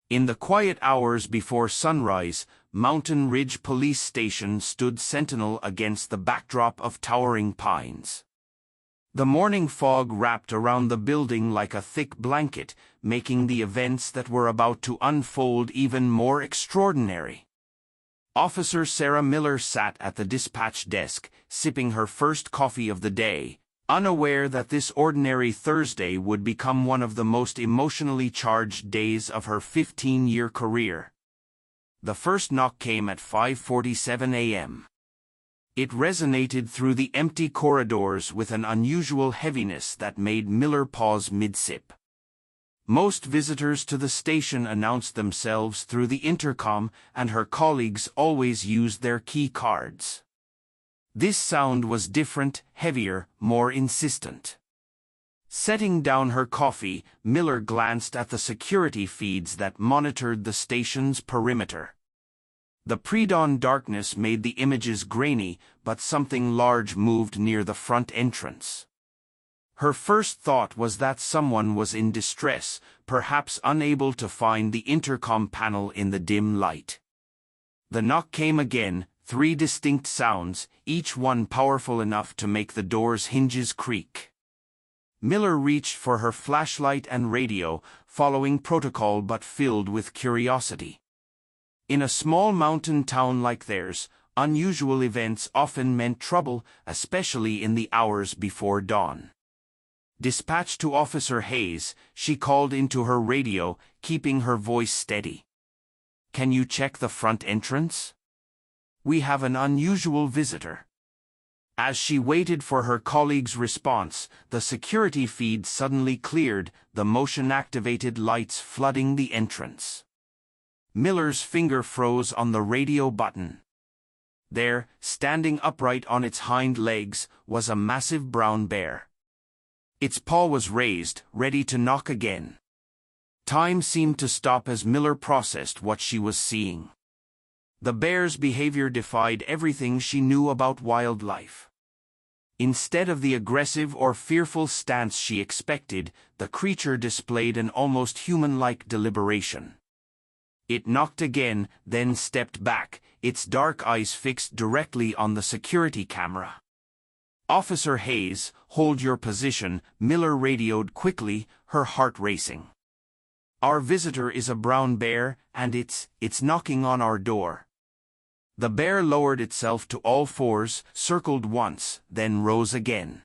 In the quiet hours before sunrise, Mountain Ridge Police Station stood sentinel against the backdrop of towering pines. The morning fog wrapped around the building like a thick blanket, making the events that were about to unfold even more extraordinary. Officer Sarah Miller sat at the dispatch desk, sipping her first coffee of the day, unaware that this ordinary Thursday would become one of the most emotionally charged days of her 15-year career. The first knock came at 5:47 a.m. It resonated through the empty corridors with an unusual heaviness that made Miller pause mid-sip. Most visitors to the station announced themselves through the intercom, and her colleagues always used their key cards. This sound was different, heavier, more insistent. Setting down her coffee, Miller glanced at the security feeds that monitored the station's perimeter. The pre-dawn darkness made the images grainy, but something large moved near the front entrance. Her first thought was that someone was in distress, perhaps unable to find the intercom panel in the dim light. The knock came again, 3 distinct sounds, each one powerful enough to make the door's hinges creak. Miller reached for her flashlight and radio, following protocol but filled with curiosity. In a small mountain town like theirs, unusual events often meant trouble, especially in the hours before dawn. Dispatched to Officer Hayes, she called into her radio, keeping her voice steady. "Can you check the front entrance? We have an unusual visitor." As she waited for her colleague's response, the security feed suddenly cleared, the motion-activated lights flooding the entrance. Miller's finger froze on the radio button. There, standing upright on its hind legs, was a massive brown bear. Its paw was raised, ready to knock again. Time seemed to stop as Miller processed what she was seeing. The bear's behavior defied everything she knew about wildlife. Instead of the aggressive or fearful stance she expected, the creature displayed an almost human-like deliberation. It knocked again, then stepped back, its dark eyes fixed directly on the security camera. "Officer Hayes, hold your position," Miller radioed quickly, her heart racing. "Our visitor is a brown bear, and it's knocking on our door." The bear lowered itself to all fours, circled once, then rose again.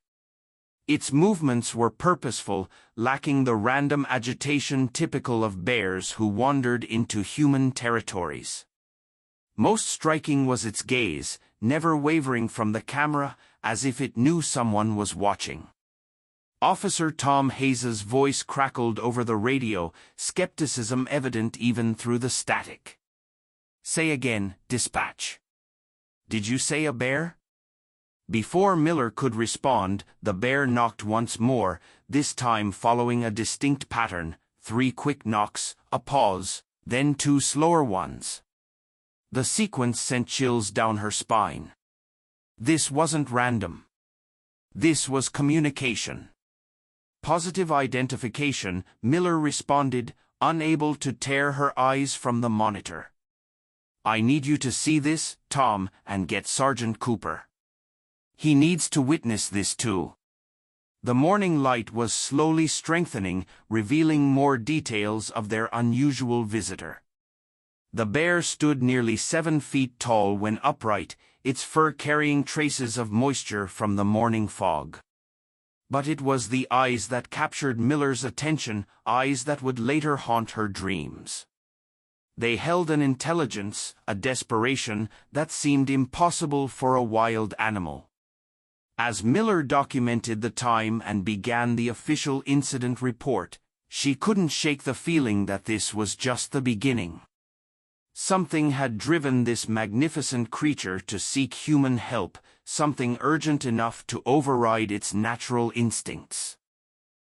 Its movements were purposeful, lacking the random agitation typical of bears who wandered into human territories. Most striking was its gaze, never wavering from the camera, as if it knew someone was watching. Officer Tom Hayes's voice crackled over the radio, skepticism evident even through the static. "Say again, dispatch. Did you say a bear?" Before Miller could respond, the bear knocked once more, this time following a distinct pattern, 3 quick knocks, a pause, then 2 slower ones. The sequence sent chills down her spine. This wasn't random. This was communication. Positive identification, Miller responded, unable to tear her eyes from the monitor. "I need you to see this, Tom, and get Sergeant Cooper. He needs to witness this too." The morning light was slowly strengthening, revealing more details of their unusual visitor. The bear stood nearly 7 feet tall when upright, its fur carrying traces of moisture from the morning fog. But it was the eyes that captured Miller's attention, eyes that would later haunt her dreams. They held an intelligence, a desperation, that seemed impossible for a wild animal. As Miller documented the time and began the official incident report, she couldn't shake the feeling that this was just the beginning. Something had driven this magnificent creature to seek human help, something urgent enough to override its natural instincts.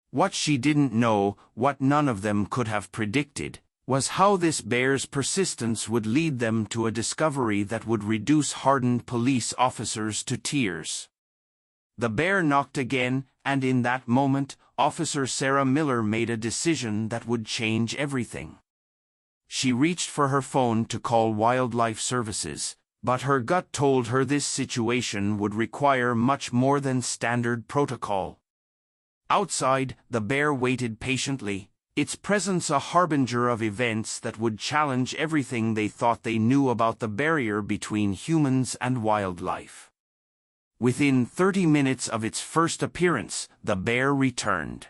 What she didn't know, what none of them could have predicted, was how this bear's persistence would lead them to a discovery that would reduce hardened police officers to tears. The bear knocked again, and in that moment, Officer Sarah Miller made a decision that would change everything. She reached for her phone to call wildlife services, but her gut told her this situation would require much more than standard protocol. Outside, the bear waited patiently, its presence a harbinger of events that would challenge everything they thought they knew about the barrier between humans and wildlife. Within 30 minutes of its first appearance, the bear returned.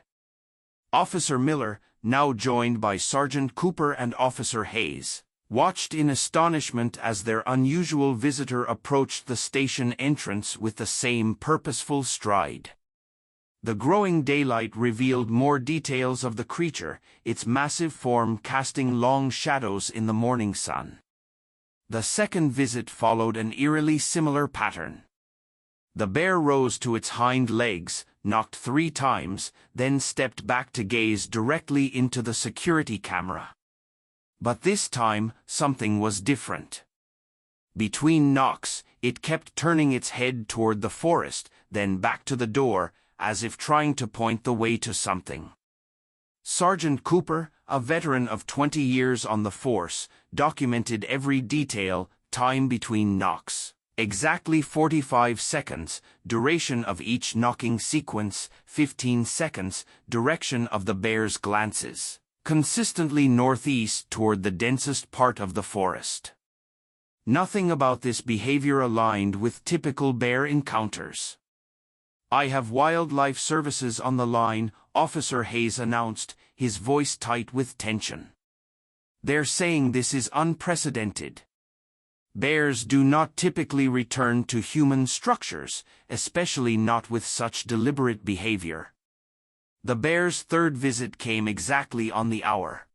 Officer Miller, now joined by Sergeant Cooper and Officer Hayes, watched in astonishment as their unusual visitor approached the station entrance with the same purposeful stride. The growing daylight revealed more details of the creature, its massive form casting long shadows in the morning sun. The second visit followed an eerily similar pattern. The bear rose to its hind legs, knocked 3 times, then stepped back to gaze directly into the security camera. But this time, something was different. Between knocks, it kept turning its head toward the forest, then back to the door, as if trying to point the way to something. Sergeant Cooper, a veteran of 20 years on the force, documented every detail, time between knocks. Exactly 45 seconds, duration of each knocking sequence, 15 seconds, direction of the bear's glances, consistently northeast toward the densest part of the forest. Nothing about this behavior aligned with typical bear encounters. "I have wildlife services on the line," Officer Hayes announced, his voice tight with tension. "They're saying this is unprecedented. Bears do not typically return to human structures, especially not with such deliberate behavior." The bear's third visit came exactly on the hour.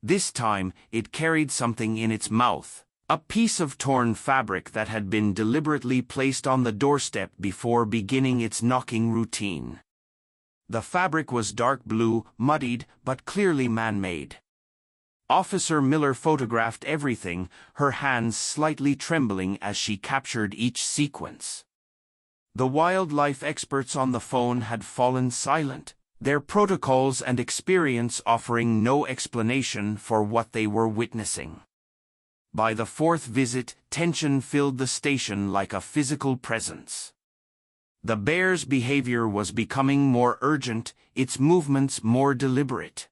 This time, it carried something in its mouth, a piece of torn fabric that had been deliberately placed on the doorstep before beginning its knocking routine. The fabric was dark blue, muddied, but clearly man-made. Officer Miller photographed everything, her hands slightly trembling as she captured each sequence. The wildlife experts on the phone had fallen silent, their protocols and experience offering no explanation for what they were witnessing. By the fourth visit, tension filled the station like a physical presence. The bear's behavior was becoming more urgent, its movements more deliberate.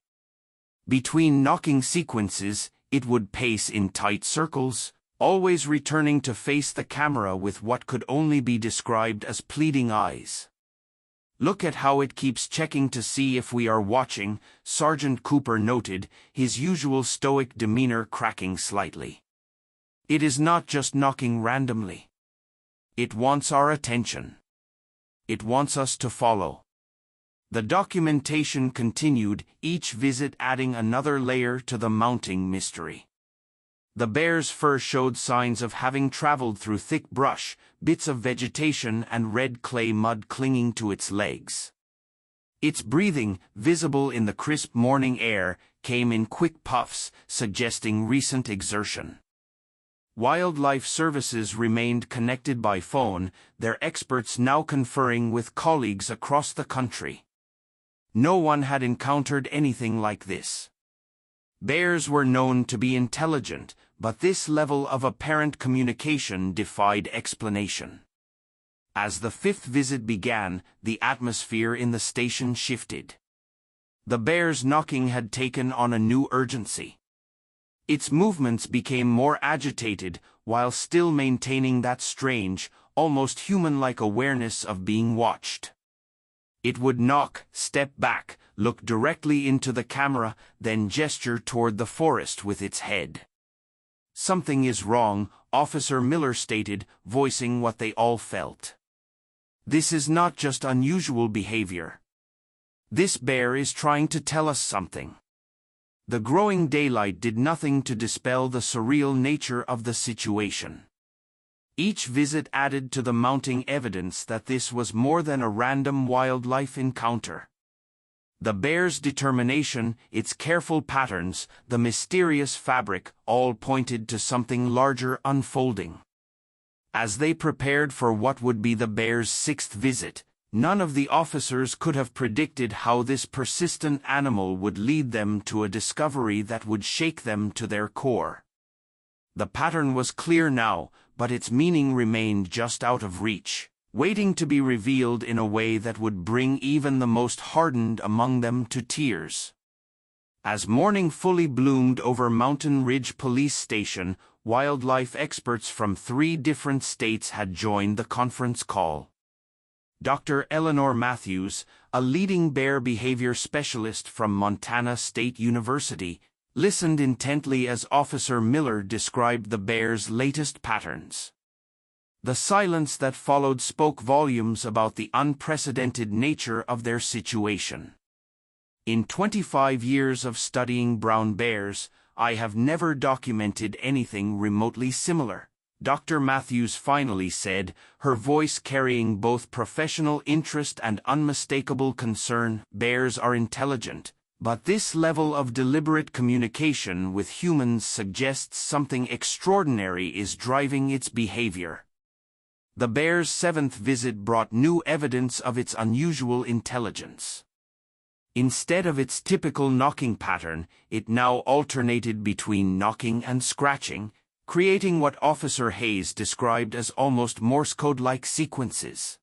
Between knocking sequences, it would pace in tight circles, always returning to face the camera with what could only be described as pleading eyes. "Look at how it keeps checking to see if we are watching," Sergeant Cooper noted, his usual stoic demeanor cracking slightly. "It is not just knocking randomly. It wants our attention. It wants us to follow." The documentation continued, each visit adding another layer to the mounting mystery. The bear's fur showed signs of having traveled through thick brush, bits of vegetation and red clay mud clinging to its legs. Its breathing, visible in the crisp morning air, came in quick puffs, suggesting recent exertion. Wildlife Services remained connected by phone, their experts now conferring with colleagues across the country. No one had encountered anything like this. Bears were known to be intelligent, but this level of apparent communication defied explanation. As the fifth visit began, the atmosphere in the station shifted. The bear's knocking had taken on a new urgency. Its movements became more agitated, while still maintaining that strange, almost human-like awareness of being watched. It would knock, step back, look directly into the camera, then gesture toward the forest with its head. "Something is wrong," Officer Miller stated, voicing what they all felt. "This is not just unusual behavior. This bear is trying to tell us something." The growing daylight did nothing to dispel the surreal nature of the situation. Each visit added to the mounting evidence that this was more than a random wildlife encounter. The bear's determination, its careful patterns, the mysterious fabric, all pointed to something larger unfolding. As they prepared for what would be the bear's sixth visit, None of the officers could have predicted how this persistent animal would lead them to a discovery that would shake them to their core. The pattern was clear now, but its meaning remained just out of reach, waiting to be revealed in a way that would bring even the most hardened among them to tears. As morning fully bloomed over Mountain Ridge Police Station, wildlife experts from 3 different states had joined the conference call. Dr. Eleanor Matthews, a leading bear behavior specialist from Montana State University, listened intently as Officer Miller described the bear's latest patterns. The silence that followed spoke volumes about the unprecedented nature of their situation. In 25 years of studying brown bears, I have never documented anything remotely similar, Dr. Matthews finally said, her voice carrying both professional interest and unmistakable concern. Bears are intelligent, but this level of deliberate communication with humans suggests something extraordinary is driving its behavior. The bear's 7th visit brought new evidence of its unusual intelligence. Instead of its typical knocking pattern, it now alternated between knocking and scratching, creating what Officer Hayes described as almost Morse code-like sequences.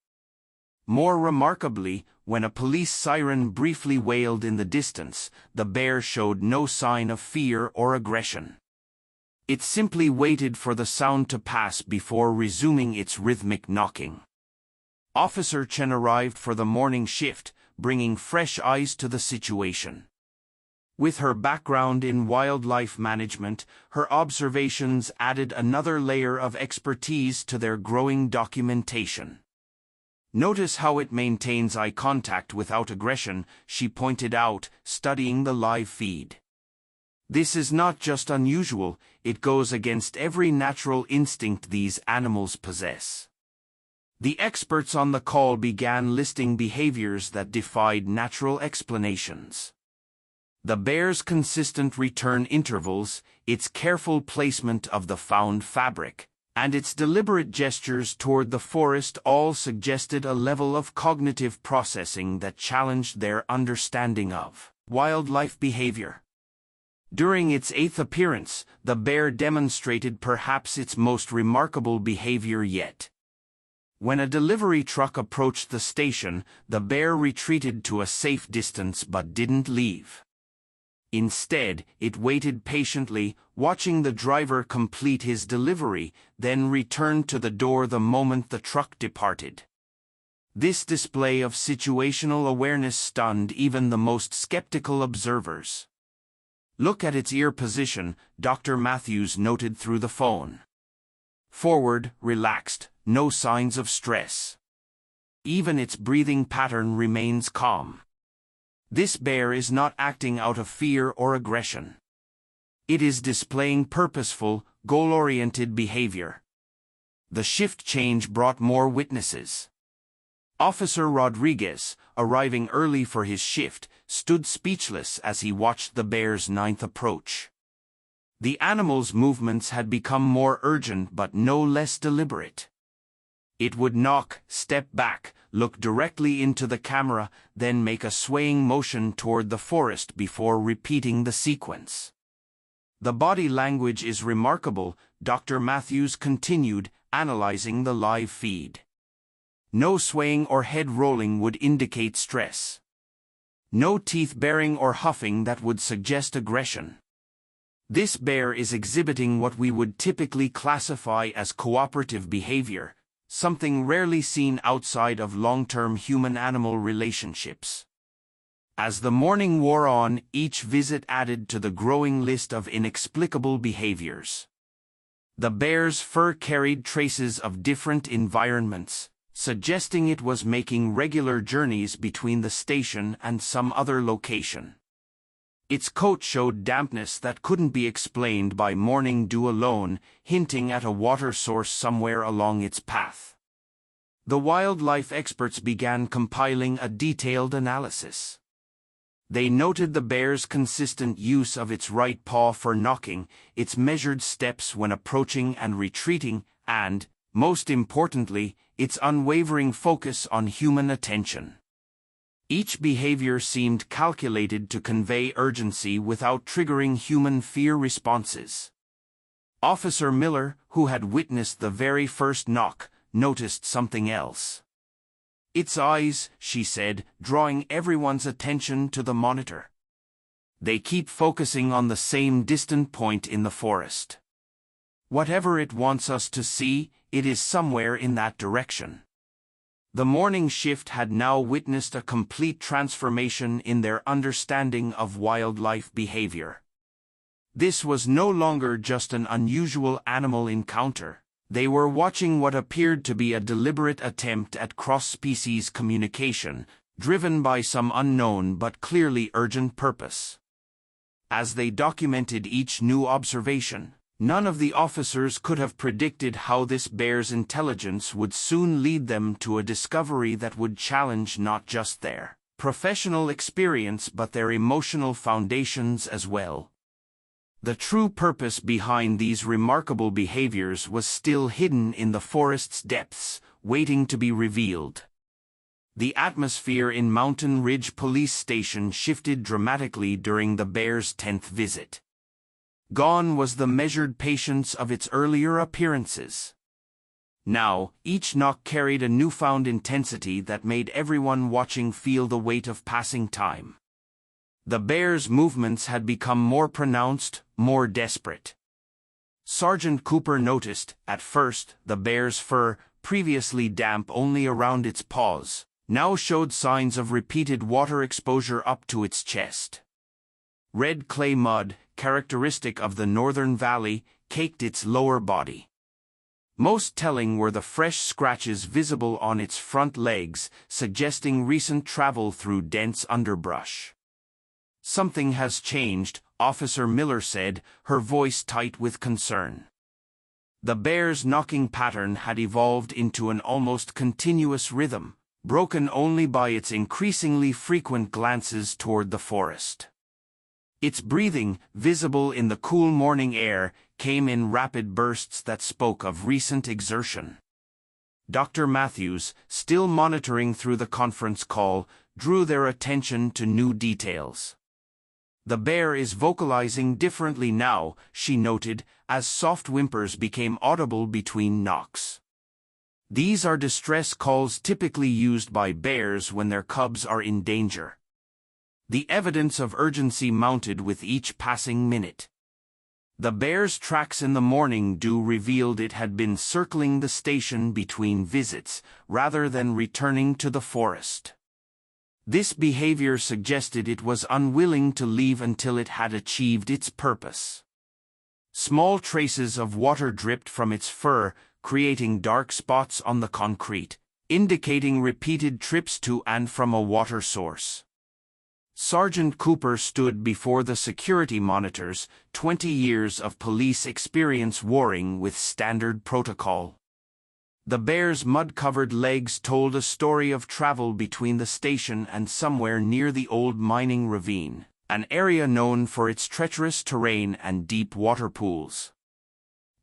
More remarkably, when a police siren briefly wailed in the distance, the bear showed no sign of fear or aggression. It simply waited for the sound to pass before resuming its rhythmic knocking. Officer Chen arrived for the morning shift, bringing fresh eyes to the situation. With her background in wildlife management, her observations added another layer of expertise to their growing documentation. Notice how it maintains eye contact without aggression, she pointed out, studying the live feed. This is not just unusual, it goes against every natural instinct these animals possess. The experts on the call began listing behaviors that defied natural explanations. The bear's consistent return intervals, its careful placement of the found fabric, and its deliberate gestures toward the forest all suggested a level of cognitive processing that challenged their understanding of wildlife behavior. During its 8th appearance, the bear demonstrated perhaps its most remarkable behavior yet. When a delivery truck approached the station, the bear retreated to a safe distance but didn't leave. Instead, it waited patiently, watching the driver complete his delivery, then returned to the door the moment the truck departed. This display of situational awareness stunned even the most skeptical observers. Look at its ear position, Dr. Matthews noted through the phone. Forward, relaxed, no signs of stress. Even its breathing pattern remains calm. This bear is not acting out of fear or aggression. It is displaying purposeful, goal-oriented behavior. The shift change brought more witnesses. Officer Rodriguez, arriving early for his shift, stood speechless as he watched the bear's 9th approach. The animal's movements had become more urgent but no less deliberate. It would knock, step back, look directly into the camera, then make a swaying motion toward the forest before repeating the sequence. The body language is remarkable, Dr. Matthews continued, analyzing the live feed. No swaying or head rolling would indicate stress. No teeth baring or huffing that would suggest aggression. This bear is exhibiting what we would typically classify as cooperative behavior, something rarely seen outside of long-term human-animal relationships. As the morning wore on, each visit added to the growing list of inexplicable behaviors. The bear's fur carried traces of different environments, suggesting it was making regular journeys between the station and some other location. Its coat showed dampness that couldn't be explained by morning dew alone, hinting at a water source somewhere along its path. The wildlife experts began compiling a detailed analysis. They noted the bear's consistent use of its right paw for knocking, its measured steps when approaching and retreating, and, most importantly, its unwavering focus on human attention. Each behavior seemed calculated to convey urgency without triggering human fear responses. Officer Miller, who had witnessed the very first knock, noticed something else. "Its eyes," she said, drawing everyone's attention to the monitor. "They keep focusing on the same distant point in the forest. Whatever it wants us to see, it is somewhere in that direction." The morning shift had now witnessed a complete transformation in their understanding of wildlife behavior. This was no longer just an unusual animal encounter. They were watching what appeared to be a deliberate attempt at cross-species communication, driven by some unknown but clearly urgent purpose. As they documented each new observation, none of the officers could have predicted how this bear's intelligence would soon lead them to a discovery that would challenge not just their professional experience but their emotional foundations as well. The true purpose behind these remarkable behaviors was still hidden in the forest's depths, waiting to be revealed. The atmosphere in Mountain Ridge Police Station shifted dramatically during the bear's 10th visit. Gone was the measured patience of its earlier appearances. Now, each knock carried a newfound intensity that made everyone watching feel the weight of passing time. The bear's movements had become more pronounced, more desperate. Sergeant Cooper noticed, at first, the bear's fur, previously damp only around its paws, now showed signs of repeated water exposure up to its chest. Red clay mud, characteristic of the northern valley, caked its lower body. Most telling were the fresh scratches visible on its front legs, suggesting recent travel through dense underbrush. "Something has changed," Officer Miller said, her voice tight with concern. The bear's knocking pattern had evolved into an almost continuous rhythm, broken only by its increasingly frequent glances toward the forest. Its breathing, visible in the cool morning air, came in rapid bursts that spoke of recent exertion. Dr. Matthews, still monitoring through the conference call, drew their attention to new details. "The bear is vocalizing differently now," she noted, as soft whimpers became audible between knocks. "These are distress calls typically used by bears when their cubs are in danger." The evidence of urgency mounted with each passing minute. The bear's tracks in the morning dew revealed it had been circling the station between visits, rather than returning to the forest. This behavior suggested it was unwilling to leave until it had achieved its purpose. Small traces of water dripped from its fur, creating dark spots on the concrete, indicating repeated trips to and from a water source. Sergeant Cooper stood before the security monitors, 20 years of police experience warring with standard protocol. The bear's mud-covered legs told a story of travel between the station and somewhere near the old mining ravine, an area known for its treacherous terrain and deep water pools.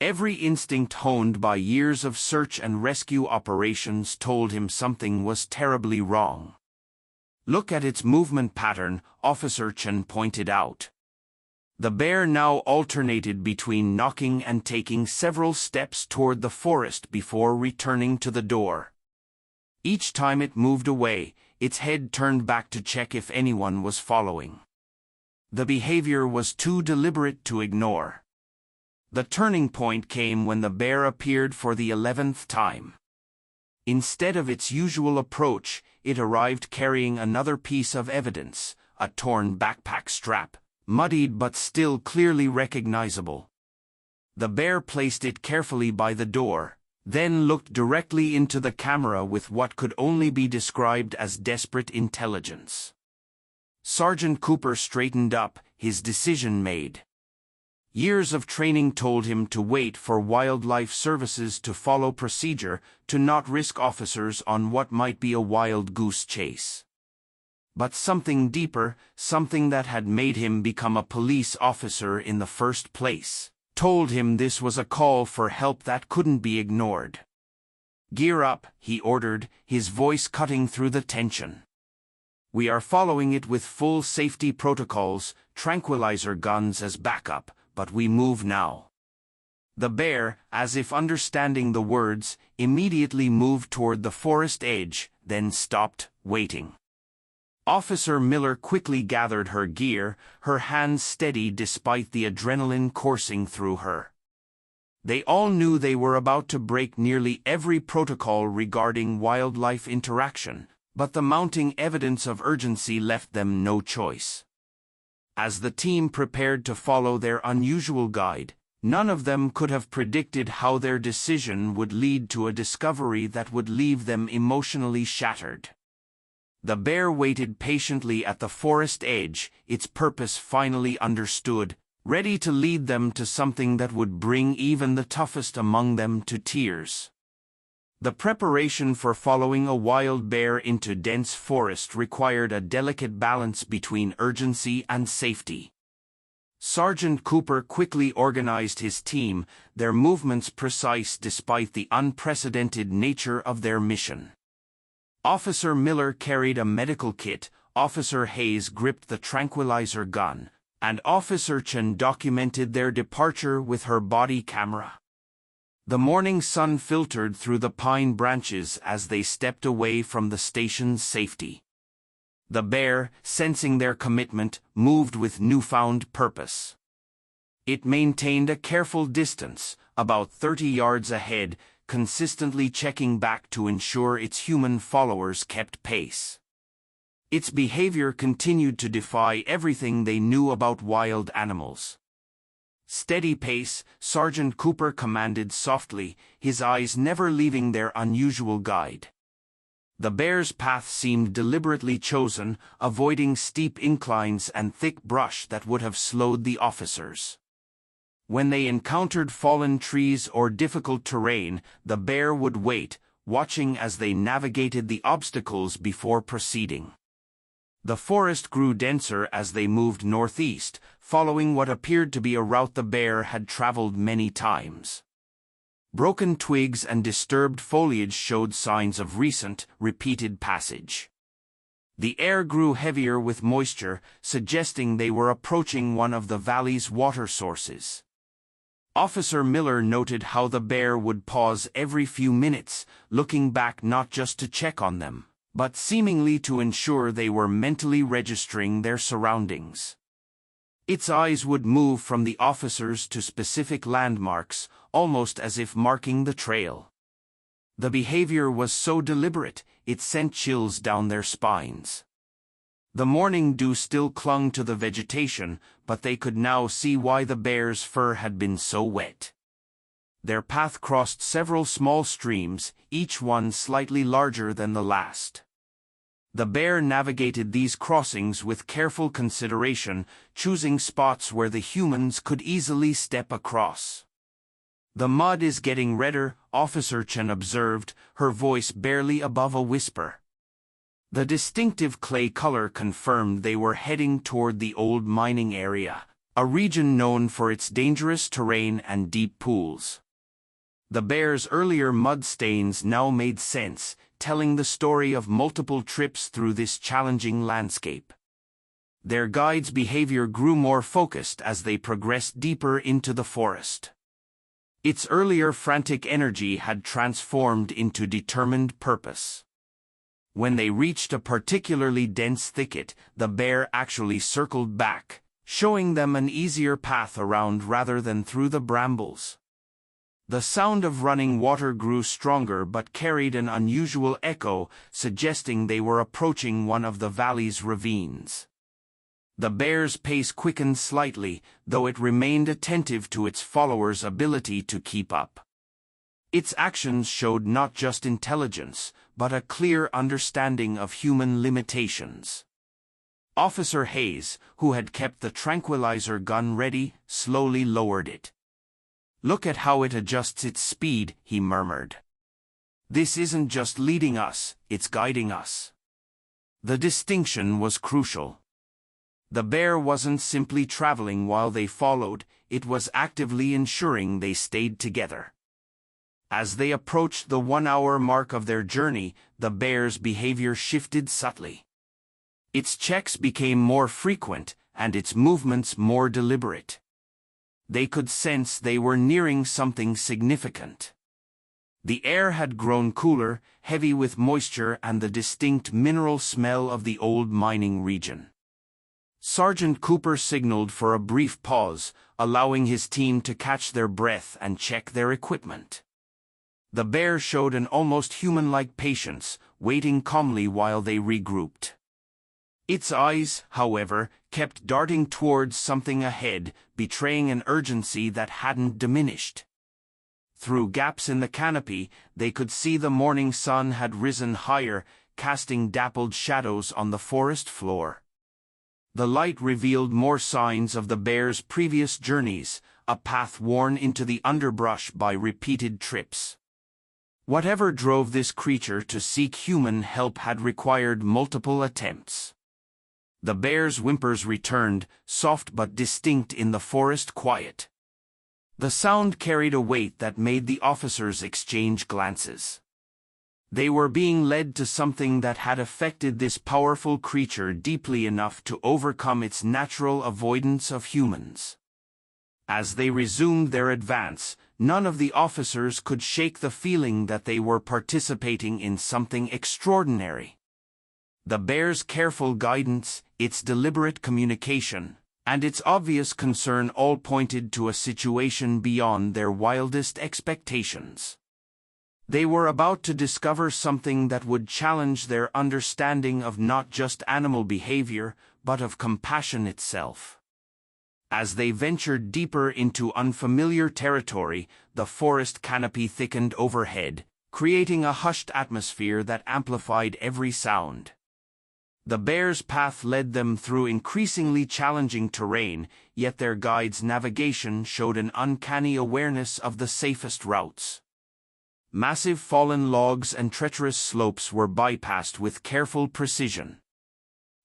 Every instinct honed by years of search and rescue operations told him something was terribly wrong. "Look at its movement pattern," Officer Chen pointed out. The bear now alternated between knocking and taking several steps toward the forest before returning to the door. Each time it moved away, its head turned back to check if anyone was following. The behavior was too deliberate to ignore. The turning point came when the bear appeared for the 11th time. Instead of its usual approach, it arrived carrying another piece of evidence, a torn backpack strap, muddied but still clearly recognizable. The bear placed it carefully by the door, then looked directly into the camera with what could only be described as desperate intelligence. Sergeant Cooper straightened up, his decision made. Years of training told him to wait for wildlife services to follow procedure, to not risk officers on what might be a wild goose chase. But something deeper, something that had made him become a police officer in the first place, told him this was a call for help that couldn't be ignored. "Gear up," he ordered, his voice cutting through the tension. "We are following it with full safety protocols, tranquilizer guns as backup, but we move now." The bear, as if understanding the words, immediately moved toward the forest edge, then stopped, waiting. Officer Miller quickly gathered her gear, her hands steady despite the adrenaline coursing through her. They all knew they were about to break nearly every protocol regarding wildlife interaction, but the mounting evidence of urgency left them no choice. As the team prepared to follow their unusual guide, none of them could have predicted how their decision would lead to a discovery that would leave them emotionally shattered. The bear waited patiently at the forest edge, its purpose finally understood, ready to lead them to something that would bring even the toughest among them to tears. The preparation for following a wild bear into dense forest required a delicate balance between urgency and safety. Sergeant Cooper quickly organized his team, their movements precise despite the unprecedented nature of their mission. Officer Miller carried a medical kit, Officer Hayes gripped the tranquilizer gun, and Officer Chen documented their departure with her body camera. The morning sun filtered through the pine branches as they stepped away from the station's safety. The bear, sensing their commitment, moved with newfound purpose. It maintained a careful distance, about 30 yards ahead, consistently checking back to ensure its human followers kept pace. Its behavior continued to defy everything they knew about wild animals. "Steady pace," Sergeant Cooper commanded softly, his eyes never leaving their unusual guide. The bear's path seemed deliberately chosen, avoiding steep inclines and thick brush that would have slowed the officers. When they encountered fallen trees or difficult terrain, the bear would wait, watching as they navigated the obstacles before proceeding. The forest grew denser as they moved northeast, following what appeared to be a route the bear had traveled many times. Broken twigs and disturbed foliage showed signs of recent, repeated passage. The air grew heavier with moisture, suggesting they were approaching one of the valley's water sources. Officer Miller noted how the bear would pause every few minutes, looking back not just to check on them, but seemingly to ensure they were mentally registering their surroundings. Its eyes would move from the officers to specific landmarks, almost as if marking the trail. The behavior was so deliberate, it sent chills down their spines. The morning dew still clung to the vegetation, but they could now see why the bear's fur had been so wet. Their path crossed several small streams, each one slightly larger than the last. The bear navigated these crossings with careful consideration, choosing spots where the humans could easily step across. "The mud is getting redder," Officer Chen observed, her voice barely above a whisper. The distinctive clay color confirmed they were heading toward the old mining area, a region known for its dangerous terrain and deep pools. The bear's earlier mud stains now made sense, telling the story of multiple trips through this challenging landscape. Their guide's behavior grew more focused as they progressed deeper into the forest. Its earlier frantic energy had transformed into determined purpose. When they reached a particularly dense thicket, the bear actually circled back, showing them an easier path around rather than through the brambles. The sound of running water grew stronger but carried an unusual echo, suggesting they were approaching one of the valley's ravines. The bear's pace quickened slightly, though it remained attentive to its followers' ability to keep up. Its actions showed not just intelligence, but a clear understanding of human limitations. Officer Hayes, who had kept the tranquilizer gun ready, slowly lowered it. "Look at how it adjusts its speed," he murmured. "This isn't just leading us, it's guiding us." The distinction was crucial. The bear wasn't simply traveling while they followed, it was actively ensuring they stayed together. As they approached the 1 hour mark of their journey, the bear's behavior shifted subtly. Its checks became more frequent, and its movements more deliberate. They could sense they were nearing something significant. The air had grown cooler, heavy with moisture and the distinct mineral smell of the old mining region. Sergeant Cooper signaled for a brief pause, allowing his team to catch their breath and check their equipment. The bear showed an almost human-like patience, waiting calmly while they regrouped. Its eyes, however, kept darting towards something ahead, betraying an urgency that hadn't diminished. Through gaps in the canopy, they could see the morning sun had risen higher, casting dappled shadows on the forest floor. The light revealed more signs of the bear's previous journeys, a path worn into the underbrush by repeated trips. Whatever drove this creature to seek human help had required multiple attempts. The bear's whimpers returned, soft but distinct in the forest quiet. The sound carried a weight that made the officers exchange glances. They were being led to something that had affected this powerful creature deeply enough to overcome its natural avoidance of humans. As they resumed their advance, none of the officers could shake the feeling that they were participating in something extraordinary. The bear's careful guidance, its deliberate communication, and its obvious concern all pointed to a situation beyond their wildest expectations. They were about to discover something that would challenge their understanding of not just animal behavior, but of compassion itself. As they ventured deeper into unfamiliar territory, the forest canopy thickened overhead, creating a hushed atmosphere that amplified every sound. The bear's path led them through increasingly challenging terrain, yet their guide's navigation showed an uncanny awareness of the safest routes. Massive fallen logs and treacherous slopes were bypassed with careful precision.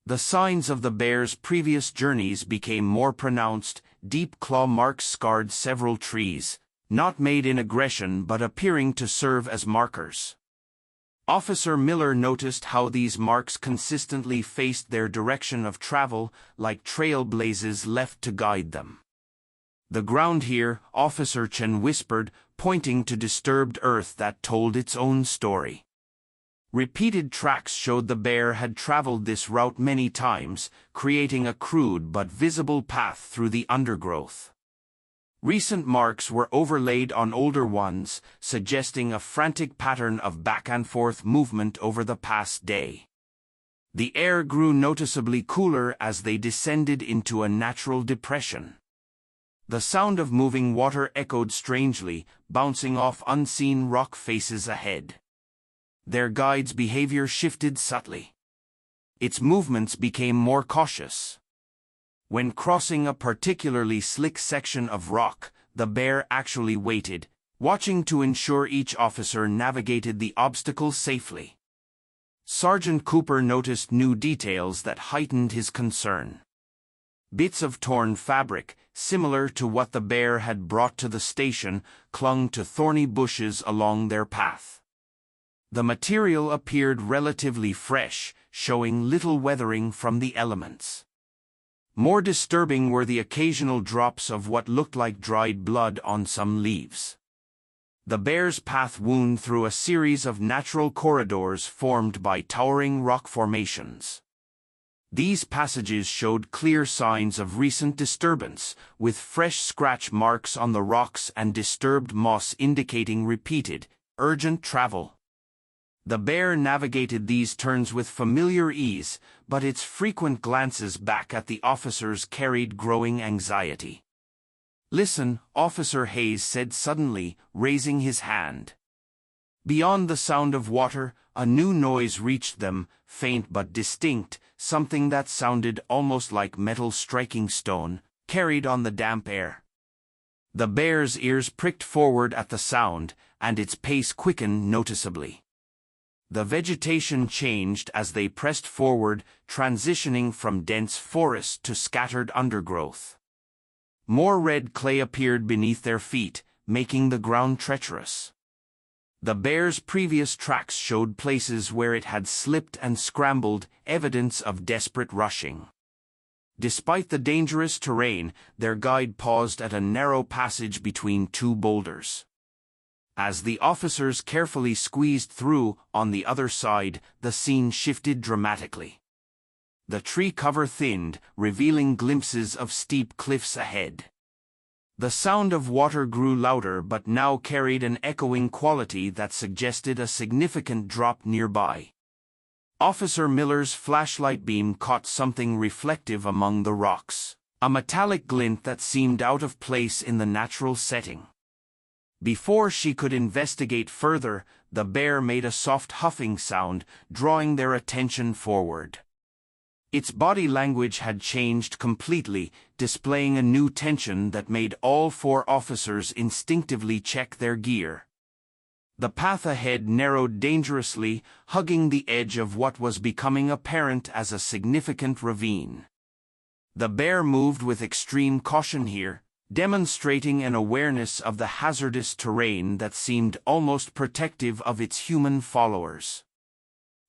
The signs of the bear's previous journeys became more pronounced, deep claw marks scarred several trees, not made in aggression but appearing to serve as markers. Officer Miller noticed how these marks consistently faced their direction of travel, like trailblazes left to guide them. "The ground here," Officer Chen whispered, pointing to disturbed earth that told its own story. Repeated tracks showed the bear had traveled this route many times, creating a crude but visible path through the undergrowth. Recent marks were overlaid on older ones, suggesting a frantic pattern of back-and-forth movement over the past day. The air grew noticeably cooler as they descended into a natural depression. The sound of moving water echoed strangely, bouncing off unseen rock faces ahead. Their guide's behavior shifted subtly. Its movements became more cautious. When crossing a particularly slick section of rock, the bear actually waited, watching to ensure each officer navigated the obstacle safely. Sergeant Cooper noticed new details that heightened his concern. Bits of torn fabric, similar to what the bear had brought to the station, clung to thorny bushes along their path. The material appeared relatively fresh, showing little weathering from the elements. More disturbing were the occasional drops of what looked like dried blood on some leaves. The bear's path wound through a series of natural corridors formed by towering rock formations. These passages showed clear signs of recent disturbance, with fresh scratch marks on the rocks and disturbed moss indicating repeated, urgent travel. The bear navigated these turns with familiar ease, but its frequent glances back at the officers carried growing anxiety. "Listen," Officer Hayes said suddenly, raising his hand. Beyond the sound of water, a new noise reached them, faint but distinct, something that sounded almost like metal striking stone, carried on the damp air. The bear's ears pricked forward at the sound, and its pace quickened noticeably. The vegetation changed as they pressed forward, transitioning from dense forest to scattered undergrowth. More red clay appeared beneath their feet, making the ground treacherous. The bear's previous tracks showed places where it had slipped and scrambled, evidence of desperate rushing. Despite the dangerous terrain, their guide paused at a narrow passage between two boulders. As the officers carefully squeezed through, on the other side, the scene shifted dramatically. The tree cover thinned, revealing glimpses of steep cliffs ahead. The sound of water grew louder but now carried an echoing quality that suggested a significant drop nearby. Officer Miller's flashlight beam caught something reflective among the rocks, a metallic glint that seemed out of place in the natural setting. Before she could investigate further, the bear made a soft huffing sound, drawing their attention forward. Its body language had changed completely, displaying a new tension that made all four officers instinctively check their gear. The path ahead narrowed dangerously, hugging the edge of what was becoming apparent as a significant ravine. The bear moved with extreme caution here, demonstrating an awareness of the hazardous terrain that seemed almost protective of its human followers.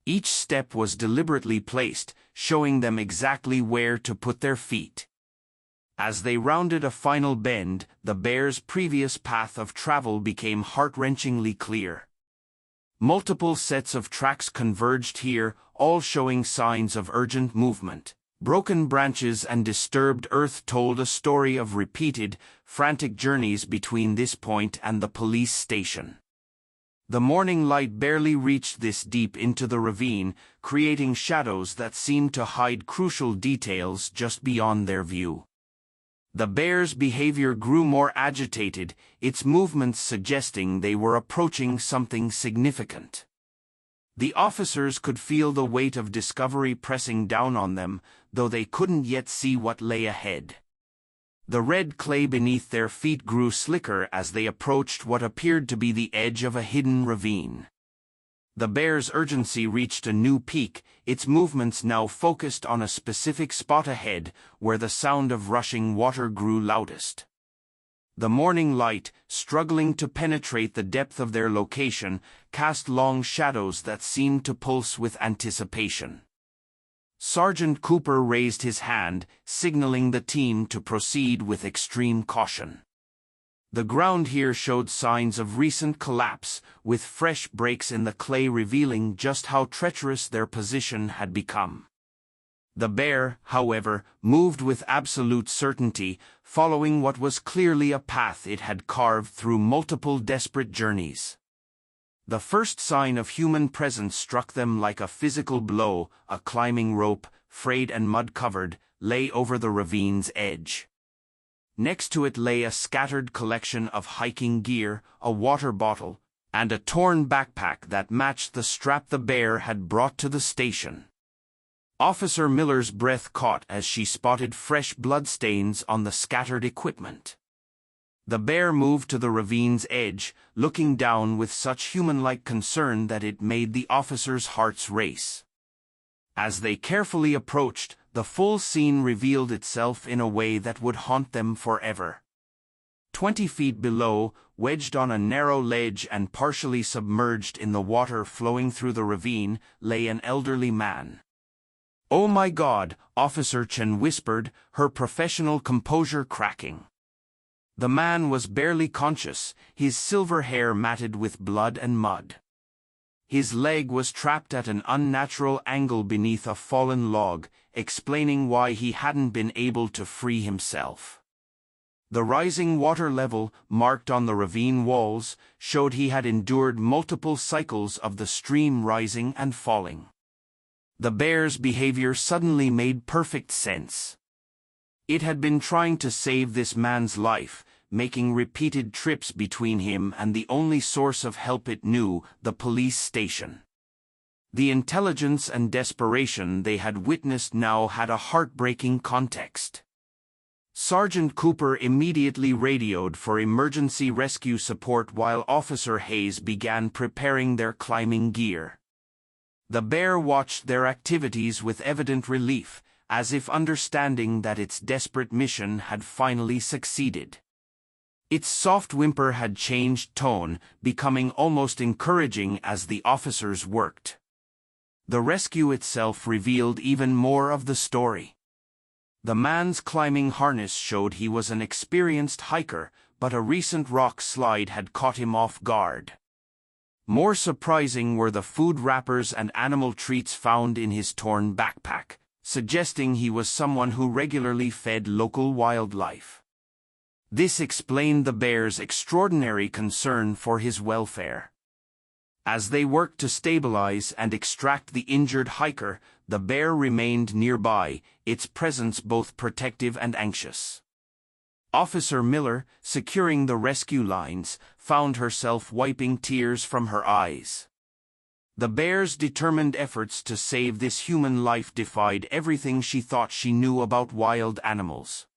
Each step was deliberately placed, showing them exactly where to put their feet. As they rounded a final bend, the bear's previous path of travel became heart-wrenchingly clear. Multiple sets of tracks converged here, all showing signs of urgent movement. Broken branches and disturbed earth told a story of repeated, frantic journeys between this point and the police station. The morning light barely reached this deep into the ravine, creating shadows that seemed to hide crucial details just beyond their view. The bear's behavior grew more agitated, its movements suggesting they were approaching something significant. The officers could feel the weight of discovery pressing down on them, though they couldn't yet see what lay ahead. The red clay beneath their feet grew slicker as they approached what appeared to be the edge of a hidden ravine. The bear's urgency reached a new peak, its movements now focused on a specific spot ahead, where the sound of rushing water grew loudest. The morning light, struggling to penetrate the depth of their location, cast long shadows that seemed to pulse with anticipation. Sergeant Cooper raised his hand, signaling the team to proceed with extreme caution. The ground here showed signs of recent collapse, with fresh breaks in the clay revealing just how treacherous their position had become. The bear, however, moved with absolute certainty, following what was clearly a path it had carved through multiple desperate journeys. The first sign of human presence struck them like a physical blow. A climbing rope, frayed and mud-covered, lay over the ravine's edge. Next to it lay a scattered collection of hiking gear, a water bottle, and a torn backpack that matched the strap the bear had brought to the station. Officer Miller's breath caught as she spotted fresh bloodstains on the scattered equipment. The bear moved to the ravine's edge, looking down with such human-like concern that it made the officers' hearts race. As they carefully approached, the full scene revealed itself in a way that would haunt them forever. 20 feet below, wedged on a narrow ledge and partially submerged in the water flowing through the ravine, lay an elderly man. "Oh my God," Officer Chen whispered, her professional composure cracking. The man was barely conscious, his silver hair matted with blood and mud. His leg was trapped at an unnatural angle beneath a fallen log, explaining why he hadn't been able to free himself. The rising water level, marked on the ravine walls, showed he had endured multiple cycles of the stream rising and falling. The bear's behavior suddenly made perfect sense. It had been trying to save this man's life, making repeated trips between him and the only source of help it knew, the police station. The intelligence and desperation they had witnessed now had a heartbreaking context. Sergeant Cooper immediately radioed for emergency rescue support while Officer Hayes began preparing their climbing gear. The bear watched their activities with evident relief, as if understanding that its desperate mission had finally succeeded. Its soft whimper had changed tone, becoming almost encouraging as the officers worked. The rescue itself revealed even more of the story. The man's climbing harness showed he was an experienced hiker, but a recent rock slide had caught him off guard. More surprising were the food wrappers and animal treats found in his torn backpack, suggesting he was someone who regularly fed local wildlife. This explained the bear's extraordinary concern for his welfare. As they worked to stabilize and extract the injured hiker, the bear remained nearby, its presence both protective and anxious. Officer Miller, securing the rescue lines, found herself wiping tears from her eyes. The bear's determined efforts to save this human life defied everything she thought she knew about wild animals.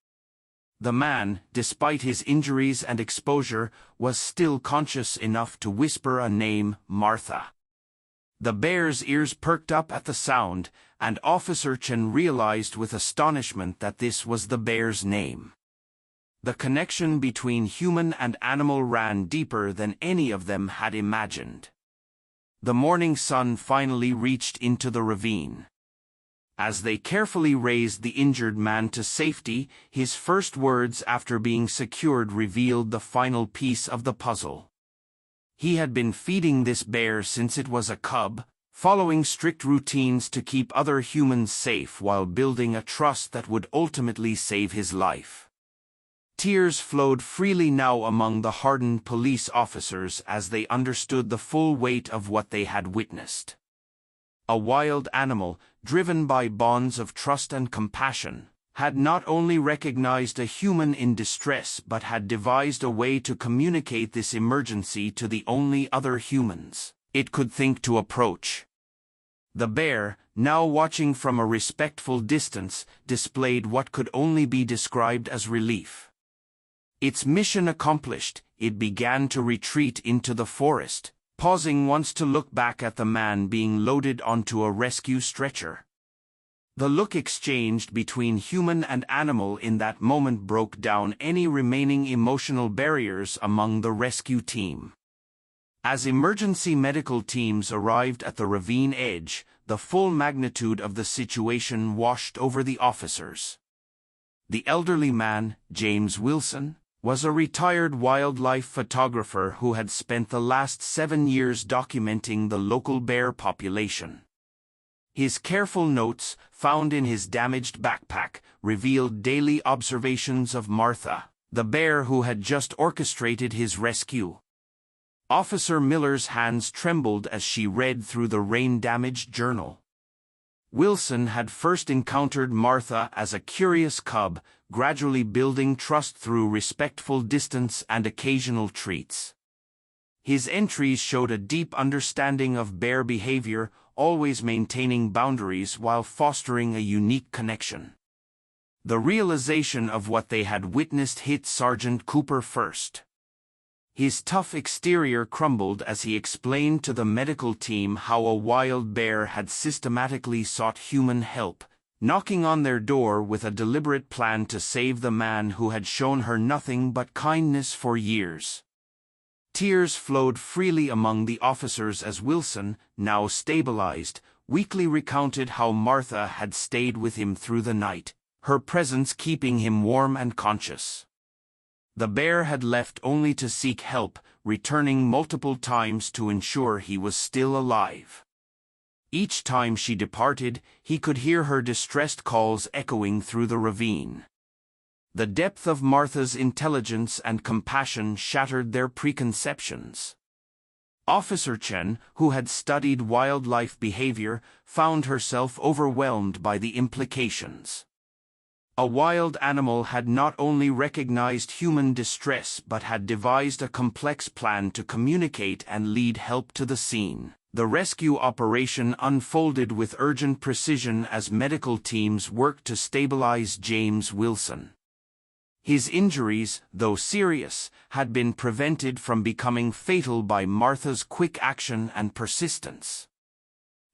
The man, despite his injuries and exposure, was still conscious enough to whisper a name, Martha. The bear's ears perked up at the sound, and Officer Chen realized with astonishment that this was the bear's name. The connection between human and animal ran deeper than any of them had imagined. The morning sun finally reached into the ravine. As they carefully raised the injured man to safety, his first words after being secured revealed the final piece of the puzzle. He had been feeding this bear since it was a cub, following strict routines to keep other humans safe while building a trust that would ultimately save his life. Tears flowed freely now among the hardened police officers as they understood the full weight of what they had witnessed. A wild animal, driven by bonds of trust and compassion, had not only recognized a human in distress but had devised a way to communicate this emergency to the only other humans it could think to approach. The bear, now watching from a respectful distance, displayed what could only be described as relief. Its mission accomplished, it began to retreat into the forest, pausing once to look back at the man being loaded onto a rescue stretcher. The look exchanged between human and animal in that moment broke down any remaining emotional barriers among the rescue team. As emergency medical teams arrived at the ravine edge, the full magnitude of the situation washed over the officers. The elderly man, James Wilson, was a retired wildlife photographer who had spent the last 7 years documenting the local bear population. His careful notes, found in his damaged backpack, revealed daily observations of Martha, the bear who had just orchestrated his rescue. Officer Miller's hands trembled as she read through the rain-damaged journal. Wilson had first encountered Martha as a curious cub, gradually building trust through respectful distance and occasional treats. His entries showed a deep understanding of bear behavior, always maintaining boundaries while fostering a unique connection. The realization of what they had witnessed hit Sergeant Cooper first. His tough exterior crumbled as he explained to the medical team how a wild bear had systematically sought human help, knocking on their door with a deliberate plan to save the man who had shown her nothing but kindness for years. Tears flowed freely among the officers as Wilson, now stabilized, weakly recounted how Martha had stayed with him through the night, her presence keeping him warm and conscious. The bear had left only to seek help, returning multiple times to ensure he was still alive. Each time she departed, he could hear her distressed calls echoing through the ravine. The depth of Martha's intelligence and compassion shattered their preconceptions. Officer Chen, who had studied wildlife behavior, found herself overwhelmed by the implications. A wild animal had not only recognized human distress but had devised a complex plan to communicate and lead help to the scene. The rescue operation unfolded with urgent precision as medical teams worked to stabilize James Wilson. His injuries, though serious, had been prevented from becoming fatal by Martha's quick action and persistence.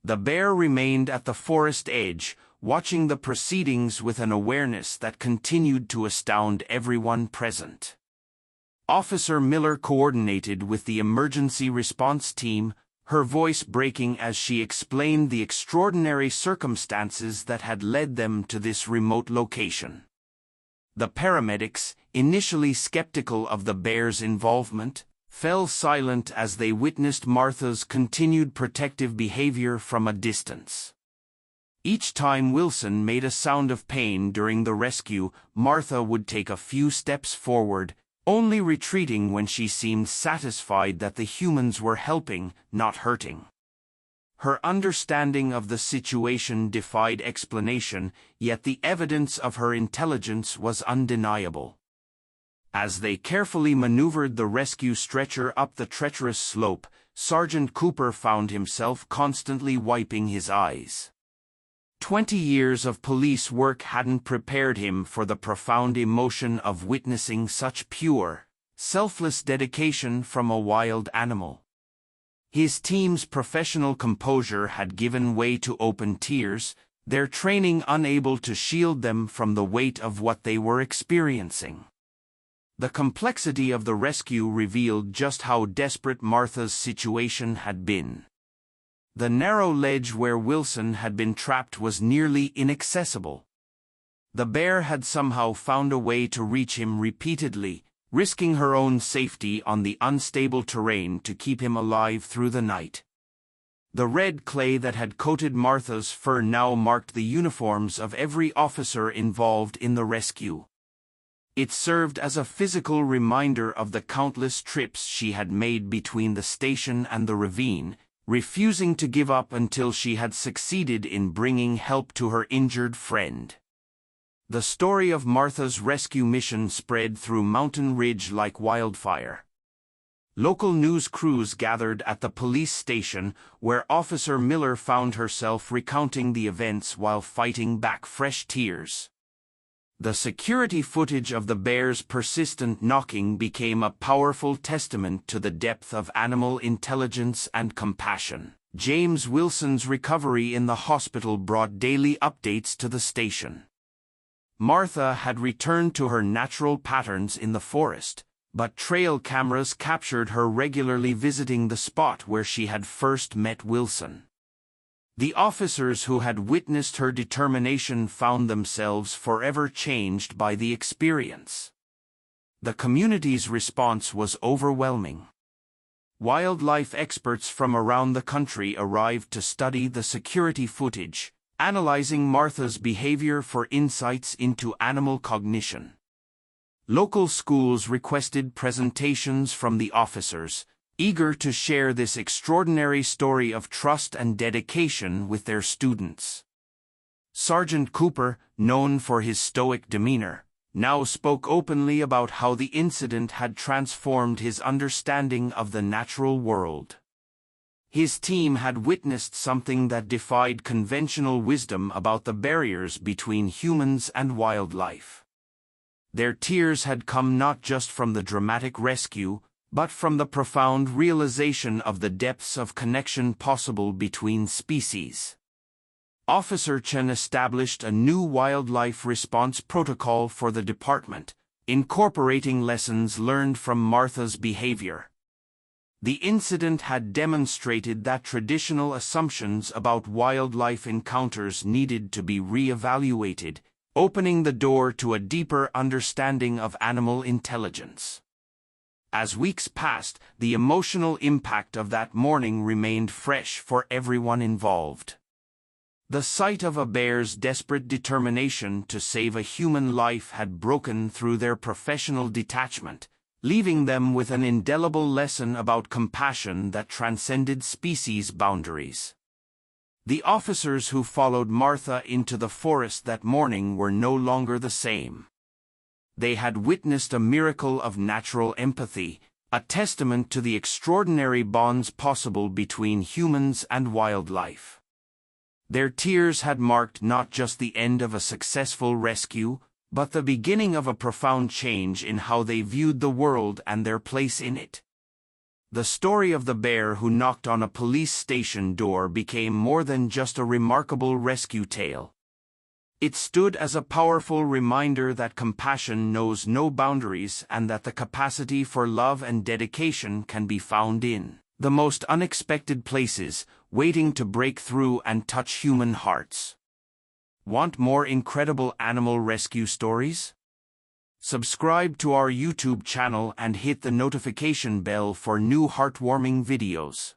The bear remained at the forest edge, watching the proceedings with an awareness that continued to astound everyone present. Officer Miller coordinated with the emergency response team, her voice breaking as she explained the extraordinary circumstances that had led them to this remote location. The paramedics, initially skeptical of the bear's involvement, fell silent as they witnessed Martha's continued protective behavior from a distance. Each time Wilson made a sound of pain during the rescue, Martha would take a few steps forward, only retreating when she seemed satisfied that the humans were helping, not hurting. Her understanding of the situation defied explanation, yet the evidence of her intelligence was undeniable. As they carefully maneuvered the rescue stretcher up the treacherous slope, Sergeant Cooper found himself constantly wiping his eyes. 20 years of police work hadn't prepared him for the profound emotion of witnessing such pure, selfless dedication from a wild animal. His team's professional composure had given way to open tears, their training unable to shield them from the weight of what they were experiencing. The complexity of the rescue revealed just how desperate Martha's situation had been. The narrow ledge where Wilson had been trapped was nearly inaccessible. The bear had somehow found a way to reach him repeatedly, risking her own safety on the unstable terrain to keep him alive through the night. The red clay that had coated Martha's fur now marked the uniforms of every officer involved in the rescue. It served as a physical reminder of the countless trips she had made between the station and the ravine, refusing to give up until she had succeeded in bringing help to her injured friend. The story of Martha's rescue mission spread through Mountain Ridge like wildfire. Local news crews gathered at the police station, where Officer Miller found herself recounting the events while fighting back fresh tears. The security footage of the bear's persistent knocking became a powerful testament to the depth of animal intelligence and compassion. James Wilson's recovery in the hospital brought daily updates to the station. Martha had returned to her natural patterns in the forest, but trail cameras captured her regularly visiting the spot where she had first met Wilson. The officers who had witnessed her determination found themselves forever changed by the experience. The community's response was overwhelming. Wildlife experts from around the country arrived to study the security footage, analyzing Martha's behavior for insights into animal cognition. Local schools requested presentations from the officers, eager to share this extraordinary story of trust and dedication with their students. Sergeant Cooper, known for his stoic demeanor, now spoke openly about how the incident had transformed his understanding of the natural world. His team had witnessed something that defied conventional wisdom about the barriers between humans and wildlife. Their tears had come not just from the dramatic rescue, but from the profound realization of the depths of connection possible between species. Officer Chen established a new wildlife response protocol for the department, incorporating lessons learned from Martha's behavior. The incident had demonstrated that traditional assumptions about wildlife encounters needed to be re-evaluated, opening the door to a deeper understanding of animal intelligence. As weeks passed, the emotional impact of that morning remained fresh for everyone involved. The sight of a bear's desperate determination to save a human life had broken through their professional detachment, leaving them with an indelible lesson about compassion that transcended species boundaries. The officers who followed Martha into the forest that morning were no longer the same. They had witnessed a miracle of natural empathy, a testament to the extraordinary bonds possible between humans and wildlife. Their tears had marked not just the end of a successful rescue, but the beginning of a profound change in how they viewed the world and their place in it. The story of the bear who knocked on a police station door became more than just a remarkable rescue tale. It stood as a powerful reminder that compassion knows no boundaries and that the capacity for love and dedication can be found in the most unexpected places, waiting to break through and touch human hearts. Want more incredible animal rescue stories? Subscribe to our YouTube channel and hit the notification bell for new heartwarming videos.